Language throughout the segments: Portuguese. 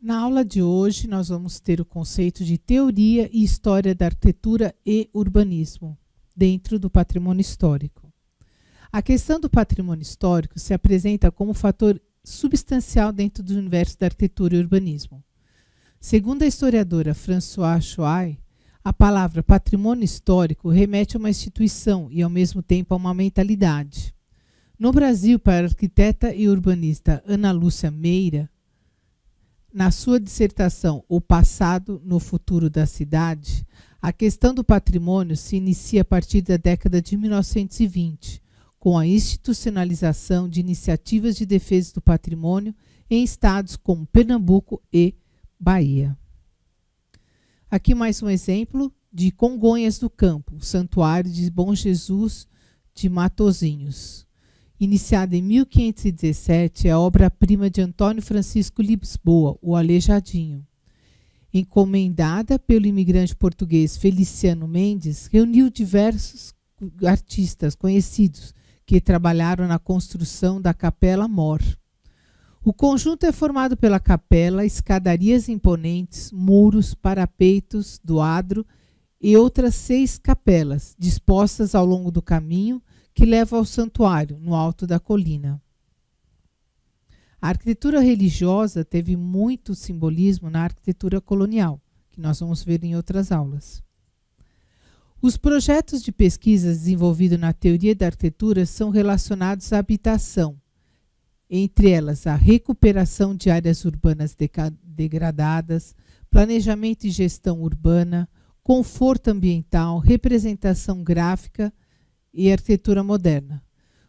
Na aula de hoje, nós vamos ter o conceito de teoria e história da arquitetura e urbanismo, dentro do patrimônio histórico. A questão do patrimônio histórico se apresenta como fator substancial dentro do universo da arquitetura e urbanismo. Segundo a historiadora Françoise Chouai, a palavra patrimônio histórico remete a uma instituição e, ao mesmo tempo, a uma mentalidade. No Brasil, para a arquiteta e urbanista Ana Lúcia Meira, na sua dissertação O Passado no Futuro da Cidade, a questão do patrimônio se inicia a partir da década de 1920, com a institucionalização de iniciativas de defesa do patrimônio em estados como Pernambuco e Bahia. Aqui mais um exemplo de Congonhas do Campo, o Santuário de Bom Jesus de Matozinhos. Iniciada em 1517, é a obra-prima de Antônio Francisco Lisboa, o Aleijadinho. Encomendada pelo imigrante português Feliciano Mendes, reuniu diversos artistas conhecidos que trabalharam na construção da Capela Mor. O conjunto é formado pela capela, escadarias imponentes, muros, parapeitos do adro e outras 6 capelas, dispostas ao longo do caminho que leva ao santuário, no alto da colina. A arquitetura religiosa teve muito simbolismo na arquitetura colonial, que nós vamos ver em outras aulas. Os projetos de pesquisa desenvolvidos na teoria da arquitetura são relacionados à habitação, entre elas a recuperação de áreas urbanas degradadas, planejamento e gestão urbana, conforto ambiental, representação gráfica e arquitetura moderna,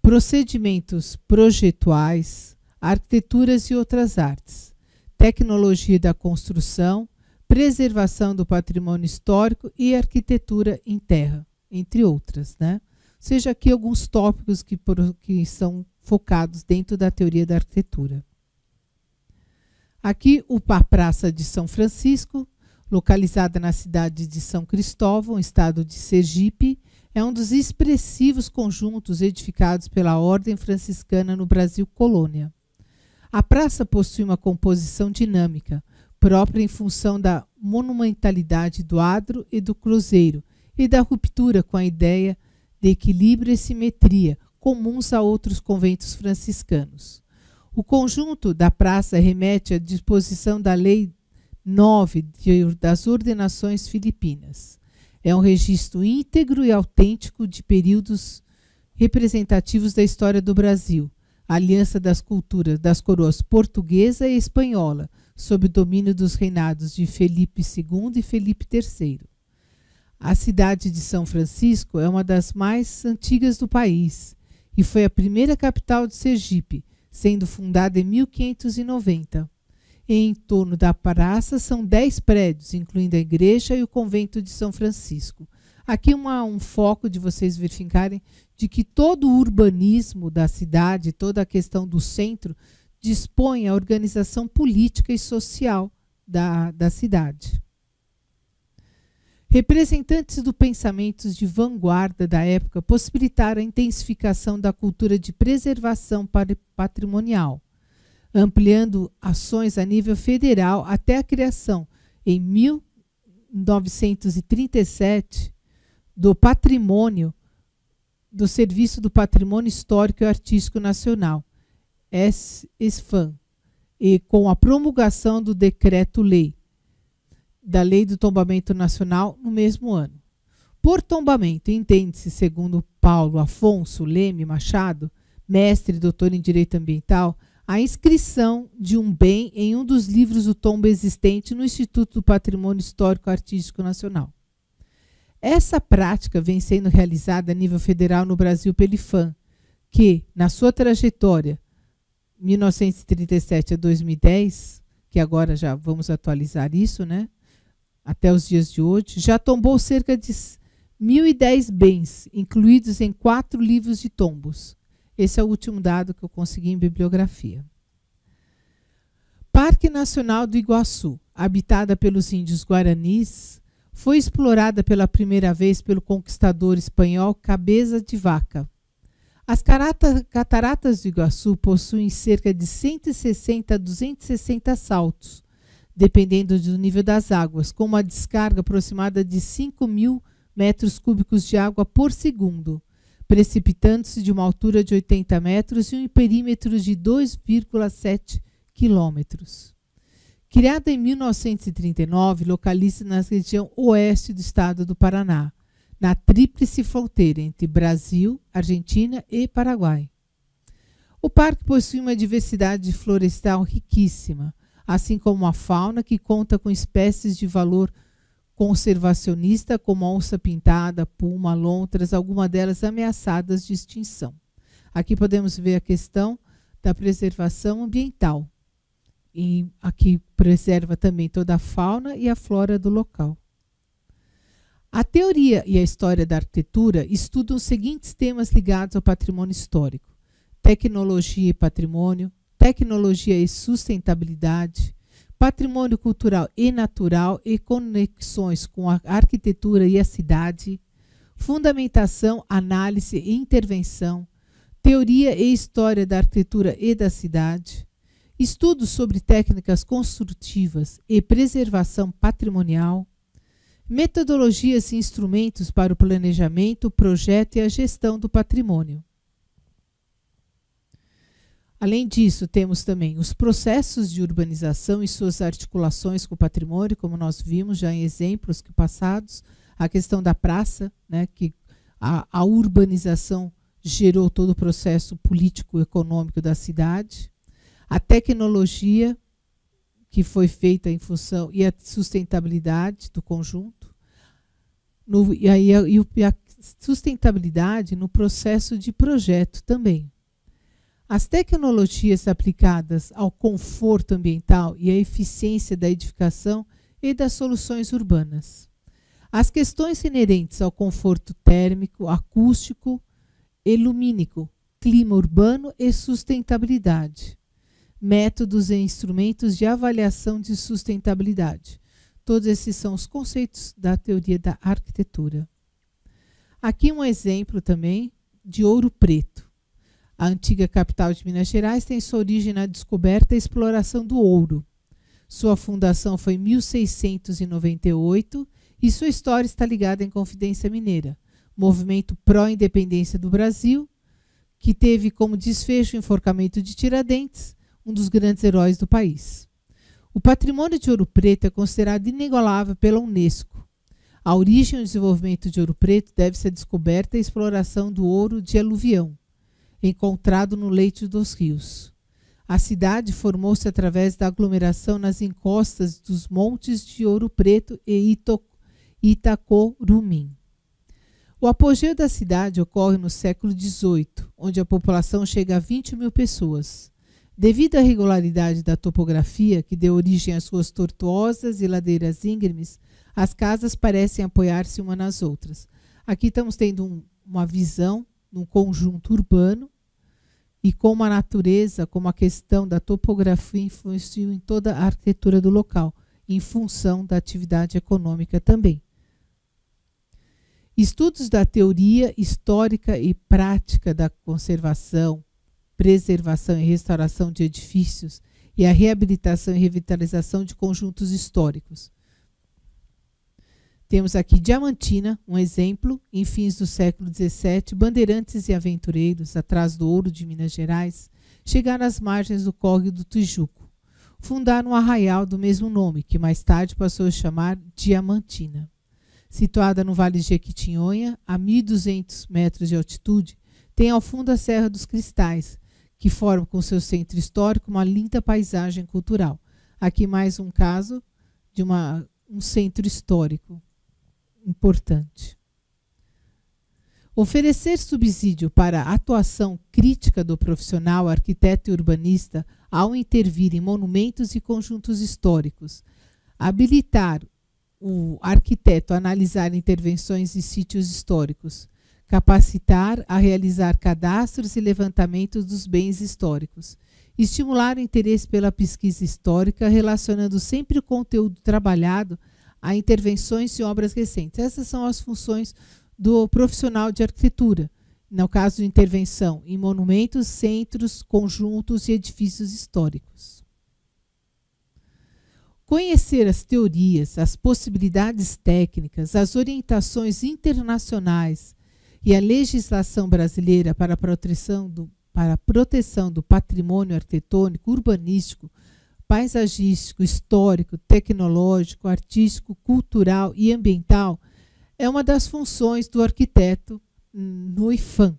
procedimentos projetuais, arquiteturas e outras artes, tecnologia da construção, preservação do patrimônio histórico e arquitetura em terra, entre outras, né? Ou seja, aqui alguns tópicos que são focados dentro da teoria da arquitetura. Aqui a Praça de São Francisco, localizada na cidade de São Cristóvão, estado de Sergipe, é um dos expressivos conjuntos edificados pela Ordem Franciscana no Brasil colônia. A praça possui uma composição dinâmica, própria em função da monumentalidade do adro e do cruzeiro e da ruptura com a ideia de equilíbrio e simetria comuns a outros conventos franciscanos. O conjunto da praça remete à disposição da Lei 9 das Ordenações Filipinas. É um registro íntegro e autêntico de períodos representativos da história do Brasil, a aliança das culturas das coroas portuguesa e espanhola, sob o domínio dos reinados de Felipe II e Felipe III. A cidade de São Francisco é uma das mais antigas do país e foi a primeira capital de Sergipe, sendo fundada em 1590. Em torno da praça são 10 prédios, incluindo a igreja e o convento de São Francisco. Aqui um foco de vocês verificarem de que todo o urbanismo da cidade, toda a questão do centro, dispõe a organização política e social da cidade. Representantes do pensamento de vanguarda da época possibilitaram a intensificação da cultura de preservação patrimonial, ampliando ações a nível federal até a criação, em 1937, do patrimônio, do Serviço do Patrimônio Histórico e Artístico Nacional, SESFAM, e com a promulgação do Decreto-Lei, da Lei do Tombamento Nacional, no mesmo ano. Por tombamento, entende-se, segundo Paulo Afonso Leme Machado, mestre e doutor em Direito Ambiental, a inscrição de um bem em um dos livros do tombo existente no Instituto do Patrimônio Histórico Artístico Nacional. Essa prática vem sendo realizada a nível federal no Brasil pelo IPHAN, que, na sua trajetória 1937 a 2010, que agora já vamos atualizar isso, né? Até os dias de hoje, já tombou cerca de 1.010 bens, incluídos em 4 livros de tombos. Esse é o último dado que eu consegui em bibliografia. Parque Nacional do Iguaçu, habitada pelos índios guaranis, foi explorada pela primeira vez pelo conquistador espanhol Cabeza de Vaca. As cataratas do Iguaçu possuem cerca de 160 a 260 saltos, dependendo do nível das águas, com uma descarga aproximada de 5.000 metros cúbicos de água por segundo, precipitando-se de uma altura de 80 metros e um perímetro de 2,7 quilômetros. Criada em 1939, localiza-se na região oeste do estado do Paraná, na tríplice fronteira entre Brasil, Argentina e Paraguai. O parque possui uma diversidade florestal riquíssima, assim como uma fauna que conta com espécies de valor conservacionista como a onça-pintada, puma, lontras, algumas delas ameaçadas de extinção. Aqui podemos ver a questão da preservação ambiental. E aqui preserva também toda a fauna e a flora do local. A teoria e a história da arquitetura estudam os seguintes temas ligados ao patrimônio histórico: tecnologia e patrimônio, tecnologia e sustentabilidade, patrimônio cultural e natural e conexões com a arquitetura e a cidade, fundamentação, análise e intervenção, teoria e história da arquitetura e da cidade, estudos sobre técnicas construtivas e preservação patrimonial, metodologias e instrumentos para o planejamento, projeto e a gestão do patrimônio. Além disso, temos também os processos de urbanização e suas articulações com o patrimônio, como nós vimos já em exemplos passados, a questão da praça, né, que a urbanização gerou todo o processo político-econômico da cidade, a tecnologia que foi feita em função e a sustentabilidade do conjunto, e a sustentabilidade no processo de projeto também. As tecnologias aplicadas ao conforto ambiental e à eficiência da edificação e das soluções urbanas. As questões inerentes ao conforto térmico, acústico e lumínico, clima urbano e sustentabilidade. Métodos e instrumentos de avaliação de sustentabilidade. Todos esses são os conceitos da teoria da arquitetura. Aqui um exemplo também de Ouro Preto. A antiga capital de Minas Gerais tem sua origem na descoberta e exploração do ouro. Sua fundação foi em 1698 e sua história está ligada à Inconfidência Mineira, movimento pró-independência do Brasil, que teve como desfecho o enforcamento de Tiradentes, um dos grandes heróis do país. O patrimônio de Ouro Preto é considerado inigualável pela Unesco. A origem e o desenvolvimento de Ouro Preto deve-se à descoberta e exploração do ouro de aluvião, encontrado no leito dos rios. A cidade formou-se através da aglomeração nas encostas dos montes de Ouro Preto e Itacorumim. O apogeu da cidade ocorre no século XVIII, onde a população chega a 20.000 pessoas. Devido à regularidade da topografia, que deu origem às ruas tortuosas e ladeiras íngremes, as casas parecem apoiar-se umas nas outras. Aqui estamos tendo uma visão num conjunto urbano e como a natureza, como a questão da topografia influenciou em toda a arquitetura do local, em função da atividade econômica também. Estudos da teoria histórica e prática da conservação, preservação e restauração de edifícios e a reabilitação e revitalização de conjuntos históricos. Temos aqui Diamantina, um exemplo, em fins do século XVII, bandeirantes e aventureiros, atrás do ouro de Minas Gerais, chegaram às margens do córrego do Tijuco. Fundaram um arraial do mesmo nome, que mais tarde passou a chamar Diamantina. Situada no Vale de Jequitinhonha, a 1.200 metros de altitude, tem ao fundo a Serra dos Cristais, que forma com seu centro histórico uma linda paisagem cultural. Aqui mais um caso de um centro histórico importante. Oferecer subsídio para a atuação crítica do profissional arquiteto e urbanista ao intervir em monumentos e conjuntos históricos. Habilitar o arquiteto a analisar intervenções em sítios históricos. Capacitar a realizar cadastros e levantamentos dos bens históricos. Estimular o interesse pela pesquisa histórica, relacionando sempre o conteúdo trabalhado a intervenções e obras recentes. Essas são as funções do profissional de arquitetura, no caso de intervenção em monumentos, centros, conjuntos e edifícios históricos. Conhecer as teorias, as possibilidades técnicas, as orientações internacionais e a legislação brasileira para a proteção do patrimônio arquitetônico, urbanístico, paisagístico, histórico, tecnológico, artístico, cultural e ambiental é uma das funções do arquiteto no IPHAN.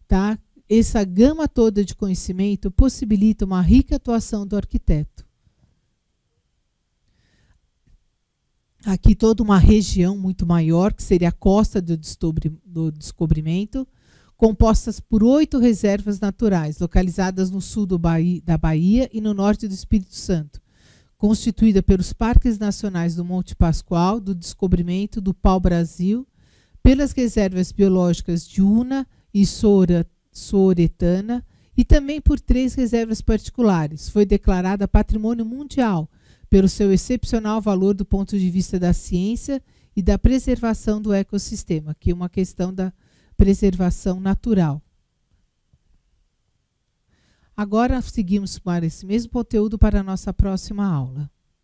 Tá? Essa gama toda de conhecimento possibilita uma rica atuação do arquiteto. Aqui toda uma região muito maior, que seria a costa do descobrimento, compostas por 8 reservas naturais, localizadas no sul da Bahia e no norte do Espírito Santo, constituída pelos Parques Nacionais do Monte Pascoal, do Descobrimento, do Pau-Brasil, pelas reservas biológicas de Una e Sooretana, e também por 3 reservas particulares. Foi declarada Patrimônio Mundial, pelo seu excepcional valor do ponto de vista da ciência e da preservação do ecossistema, que é uma questão da preservação natural. Agora seguimos para esse mesmo conteúdo para a nossa próxima aula.